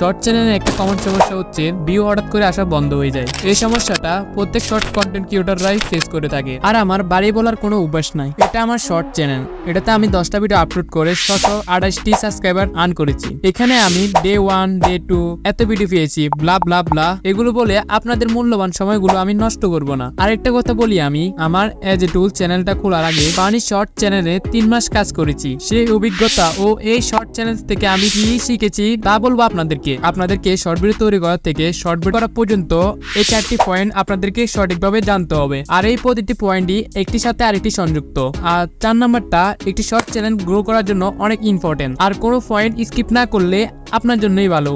Short চ্যানেলে একটা common সমস্যা হচ্ছে ভিউ হঠাৎ করে আসা বন্ধ হয়ে যায়। এই সমস্যাটা প্রত্যেক শর্ট কন্টেন্ট ক্রিয়েটররাই ফেস করে থাকে। আর আমার বাড়ি বলার কোনো অভ্যাস নাই। এটা আমার শর্ট চ্যানেল, এটাতে আমি 10টা ভিডিও আপলোড করে 628টি সাবস্ক্রাইবার আর্ন করেছি। এখানে আমি ডে 1 ডে 2 এত ভিডিও পেয়েছি, ব্লা ব্লা ব্লা। এগুলো বলে আপনাদের মূল্যবান সময়গুলো আমি নষ্ট করব না। আরেকটা কথা বলি, আমি আমার এজ এ টুল চ্যানেলটা খোলার আগে পানি শর্ট চ্যানেলে 3 মাস কাজ করেছি। সেই অভিজ্ঞতা ও এই শর্ট চ্যানেল থেকে আমি কি শিখেছি তা বলবো আপনাদেরকে শর্ট ভিডিও তৈরি করা থেকে শর্ট ভিডিও করা পর্যন্ত এই 4টি পয়েন্ট আপনাদেরকে সঠিকভাবে জানতে হবে। আর এই প্রতিটি পয়েন্টই একটির সাথে আরেকটি সংযুক্ত। আর 4 নাম্বারটা একটি শর্ট চ্যানেল গ্রো করার জন্য অনেক ইম্পর্টেন্ট। আর কোনো পয়েন্ট স্কিপ না করলে আপনার জন্যই ভালো।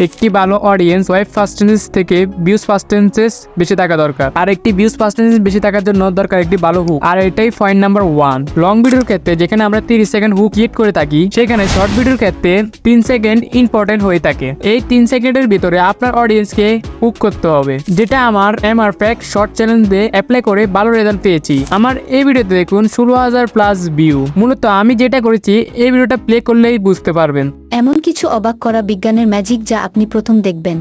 একটি ভালো অডিয়েন্স ওয়েব পার্সেন্টেজ থেকে ভিউজ পার্সেন্টেজ বেশি থাকা দরকার। আর একটি ভিউজ পার্সেন্টেজ বেশি থাকার জন্য দরকার একটি ভালো হুক। আর এটাই পয়েন্ট নাম্বার 1। লং ভিডিওর ক্ষেত্রে যেখানে আমরা 30 সেকেন্ড হুক ক্রিয়েট করে থাকি, সেখানে শর্ট ভিডিওর ক্ষেত্রে 3 সেকেন্ড ইম্পর্টেন্ট হয়ে থাকে। এই 3 সেকেন্ডের ভিতরে আপনার অডিয়েন্সকে হুক করতে হবে, যেটা আমার পারফেক্ট শর্ট চ্যানেল দিয়ে অ্যাপ্লাই করে ভালো রেজাল্ট পেয়েছি। আমার এই ভিডিওতে দেখুন 16,000+ ভিউ। মূলত আমি যেটা করেছি এই ভিডিওটা প্লে করলেই বুঝতে পারবেন। এমন কিছু অবাক করা বিজ্ঞানের ম্যাজিক যা আপনি প্রথম দেখবেন।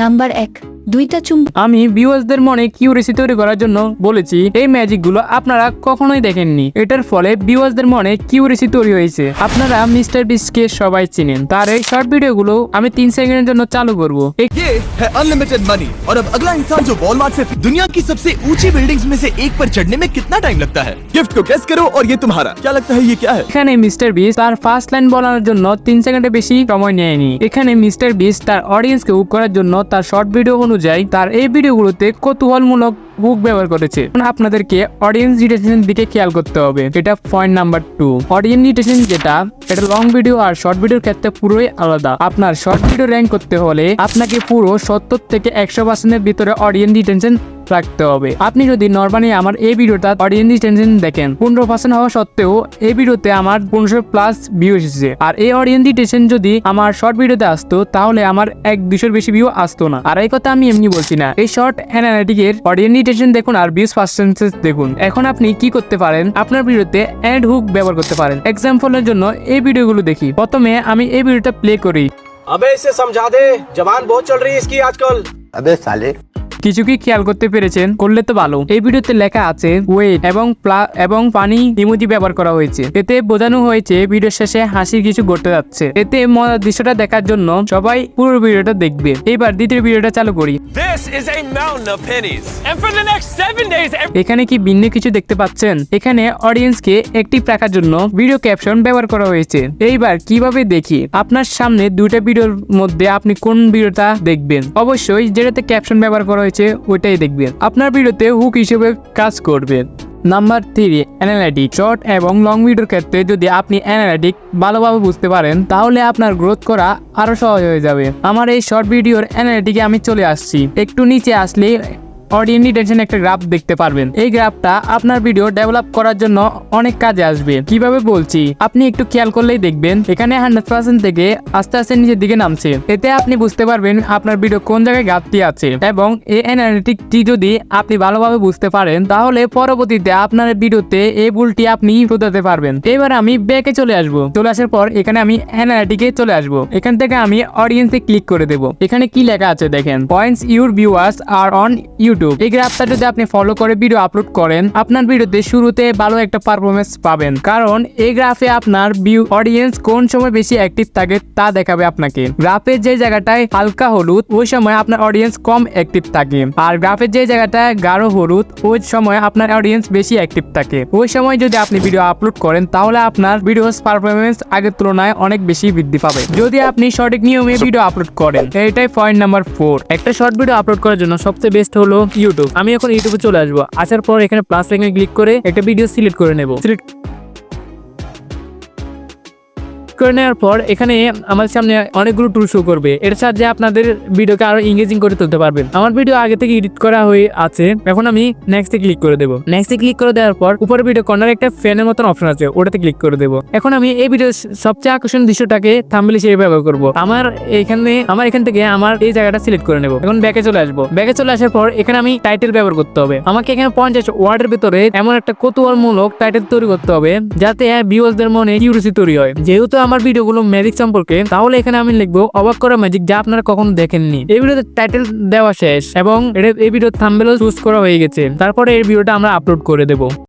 নাম্বার 1, 2টা চুম্বক। আমি ভিউয়ার্সদের মনে কিউরিয়াসিটি তৈরি করার জন্য বলেছি। এই ম্যাজিকগুলো আপনারা কখনোই দেখেননি। এটার ফলে ভিউয়ার্সদের মনে কিউরিয়াসিটি তৈরি হয়েছে। আপনারা মিস্টার বিস্টকে সবাই চিনেন। তার এই শর্ট ভিডিওগুলো আমি 3 সেকেন্ডের জন্য চালু করব। ये है अनलिमिटेड मनी और अब अगला इंसान जो वॉलमार्ट से दुनिया की सबसे ऊंची बिल्डिंग्स में से एक पर चढ़ने में कितना टाइम लगता है? गिफ्ट को गेस करो और ये तुम्हारा। क्या लगता है ये क्या है? এখানে মিস্টার বিস্ট তার ফার্স্ট লাইন বলার জন্য 3 সেকেন্ডের বেশি সময় নেয়নি। এখানে মিস্টার বিস্ট তার অডিয়েন্সকে হুক করার জন্য তার শর্ট ভিডিও অনুযায়ী তার এই ভিডিওগুলোতে কৌতূহলমূলক হুক ব্যবহার করেছে। আপনাদেরকে অডিয়েন্স রিটেনশনের দিকে খেয়াল করতে হবে। এটা পয়েন্ট নাম্বার 2। অডিয়েন্স রিটেনশন যেটা, এটা লং ভিডিও আর শর্ট ভিডিওর ক্ষেত্রে পুরোই আলাদা। আপনার শর্ট ভিডিও র্যাঙ্ক করতে হলে আপনাকে পুরো 70 থেকে 100% ভিতরে অডিয়েন্স রিটেনশন রাখতে হবে। আপনি যদি নরমালি আমার এই ভিডিওটা অডিয়েন্স রিটেনশন দেখেন 15% হওয়া সত্ত্বেও এই ভিডিওতে আমার 1500+ ভিউ এসেছে। আর এই অডিয়েন্স রিটেনশন যদি আমার শর্ট ভিডিওতে আসতো তাহলে আমার 100-200 বেশি ভিউ আসতো না। আর এই কথা আমি এমনি বলছি না। এই শর্ট অ্যানালিটিকের অডিয়েন্স রিটেনশন দেখুন আর ভিউজ পার্সেন্টেজ দেখুন। এখন আপনি কি করতে পারেন, আপনার ভিডিওতে অ্যাড হুক ব্যবহার করতে পারেন। এক্সাম্পলের জন্য এই ভিডিওগুলো দেখি। প্রথমে আমি এই ভিডিওটা প্লে করি। अबे इसे समझा दे, जबान बहुत चल रही है इसकी आजकल। अबे साले কিছু কি খেয়াল করতে পেরেছেন? করলে তো ভালো। এই ভিডিওতে লেখা আছে ওয়েট এবং পানি ইমোজি ব্যবহার করা হয়েছে। এতে বোঝানো হয়েছে ভিডিওর শেষে হাসির কিছু ঘটতে যাচ্ছে। এতে মজার দৃশ্যটা দেখার জন্য সবাই পুরো ভিডিওটা দেখবে। এবার দ্বিতীয় ভিডিওটা চালু করি। This is a mountain of pennies, and for the next 7 days. এখানে কি ভিন্ন কিছু দেখতে পাচ্ছেন? এখানে অডিয়েন্সকে অ্যাক্টিভ রাখার জন্য ভিডিও ক্যাপশন ব্যবহার করা হয়েছে। এইবার কিভাবে দেখি? আপনার সামনে 2টা ভিডিওর মধ্যে আপনি কোন ভিডিওটা দেখবেন? অবশ্যই যেটাতে ক্যাপশন ব্যবহার করা ওইটাই দেখবেন। আপনার ভিডিওতে হুক হিসেবে কাজ করবে। Number 3, analytic. শর্ট এবং লং ভিডিওর ক্ষেত্রে যদি আপনি অ্যানালিটিক ভালোভাবে বুঝতে পারেন তাহলে আপনার গ্রোথ করা আরো সহজ হয়ে যাবে। আমার এই শর্ট ভিডিওর অ্যানালিটিকে আমি চলে আসছি। একটু নিচে আসলে অডিয়েন্স রিটেনশন একটা গ্রাফ দেখতে পারবেন। এই গ্রাফটা আপনার ভিডিও ডেভেলপ করার জন্য অনেক কাজে আসবে। কিভাবে বলছি আপনি একটু খেয়াল করলেই দেখবেন। এখানে 100% থেকে আস্তে আস্তে নিচের দিকে নামছে। এতে আপনি বুঝতে পারবেন আপনার ভিডিও কোন জায়গায় ঘাটতি আছে। এবং এই অ্যানালিটিকটি যদি আপনি ভালোভাবে বুঝতে পারেন তাহলে পরবর্তীতে আপনার ভিডিওতে এই ভুলটি আপনি শুধরাতে পারবেন। এবার আমি ব্যাকে চলে আসবো। চলে আসার পর এখানে আমি অ্যানালিটিকে চলে আসবো। এখান থেকে আমি অডিয়েন্সে ক্লিক করে দেবো। এখানে কি লেখা আছে দেখেন, points your viewers are on YouTube. এই গ্রাফটা যদি আপনি ফলো করে ভিডিও আপলোড করেন আপনার ভিডিওতে শুরুতে ভালো একটা পারফরমেন্স পাবেন। কারণ এই গ্রাফে আপনার ভিউ অডিয়েন্স কোন সময় বেশি অ্যাক্টিভ থাকে তা দেখাবে আপনাকে। গ্রাফের যে জায়গাটায় হালকা হলুদ ওই সময় আপনার অডিয়েন্স কম অ্যাক্টিভ থাকে। আর গ্রাফের যে জায়গাটায় গাঢ় হলুদ ওই সময় আপনার অডিয়েন্স বেশি অ্যাক্টিভ থাকে। ওই সময় যদি আপনি ভিডিও আপলোড করেন তাহলে আপনার ভিডিওর পারফরমেন্স আগের তুলনায় অনেক বেশি বৃদ্ধি পাবে যদি আপনি সঠিক নিয়মে ভিডিও আপলোড করেন। এটাই পয়েন্ট নাম্বার 4। একটা শর্ট ভিডিও আপলোড করার জন্য সবচেয়ে বেস্ট হলো ইউটিউব। আমি এখন ইউটিউবে চলে আসবো। আসার পর এখানে প্লাস আইকনে ক্লিক করে একটা ভিডিও সিলেক্ট করে নেব। করে নেওয়ার পর এখানে আমাদের সামনে অনেকগুলো টুল শো করবে। এর সাহায্যে আপনাদের ভিডিওকে আরো এঙ্গেজিং করে তুলতে পারবেন। আমার ভিডিও আগে থেকে এডিট করা হয়ে আছে। এখন আমি নেক্সটে ক্লিক করে দেবো। নেক্সটে ক্লিক করে দেওয়ার পর উপরে ভিডিও কর্নারে একটা ফ্যানের মতন অপশন আছে, ওটাতে ক্লিক করে দেবো। এখন আমি এই ভিডিওর সবচেয়ে আকর্ষণীয় দৃশ্যটাকে থাম্বনেল হিসেবে ব্যবহার করবো। আমার এখান থেকে আমার এই জায়গাটা সিলেক্ট করে নেবো। এখন ব্যাকে চলে আসবো। ব্যাকে চলে আসার পর এখানে আমি টাইটেল ব্যবহার করতে হবে। আমাকে এখানে 50 ওয়ার্ডের ভিতরে এমন একটা কৌতূহলমূলক টাইটেল তৈরি করতে হবে যাতে ভিউয়ারদের মনে কিউরিয়াসিটি তৈরি হয়। যেহেতু আমার ভিডিওগুলো ম্যাজিক সম্পর্কে, তাহলে এখানে আমি লিখবো অবাক করা ম্যাজিক যা আপনারা কখনো দেখেননি। এই ভিডিওতে টাইটেল দেওয়া শেষ এবং এই ভিডিওর থাম্বনেলও চুজ করা হয়ে গেছে। তারপরে এই ভিডিওটা আমরা আপলোড করে দেব।